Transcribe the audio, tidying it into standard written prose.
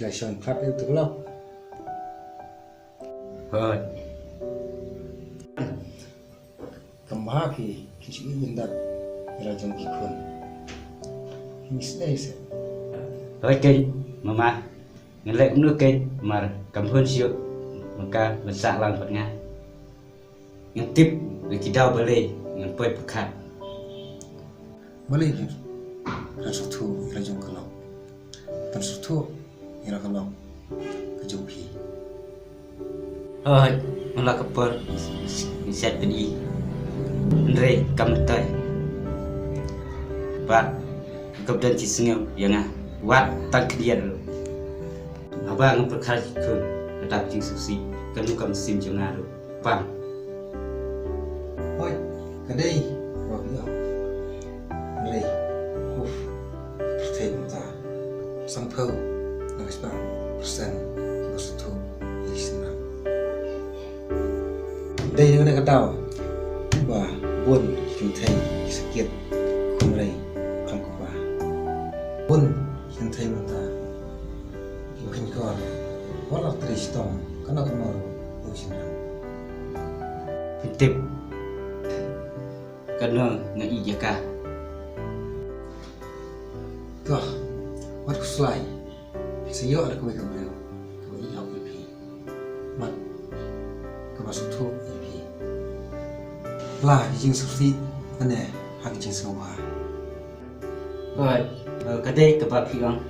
population club itu kalau kemah ki kisi indat rajang kikun ini sih kênh mà người lệ cũng nước kênh mà cầm hơn siêu mà ca mình sạ làm vật nga những tiếp để chỉ đau bờ lê những bơi bực khát Malay rasa tu rajang kalau tan sutu ira kalau kejupi mình là couple mình sẽ đi Andre cầm tay và cầm đơn chỉ sinh yang à wat tăng kian abang berkhari kun tetap jing susi kan kam sim jona ro pam oi kadai wa biao Malay uf pertai ta sampau nak sebab persen sutu isna đây là cái tàu và buôn hình thành sự kiện không đầy không có bà buôn hình thành người ta yêu hình con quá là tristom cái nào cũng màu yêu sinh ra tiếp kan ngai jaka toh what slide saya ada kau ikan beliau kau ini học EP mat kau masuk tu EP là chính sự thi vấn đề hàng chính sự hòa rồi cái đây các bạn hiểu không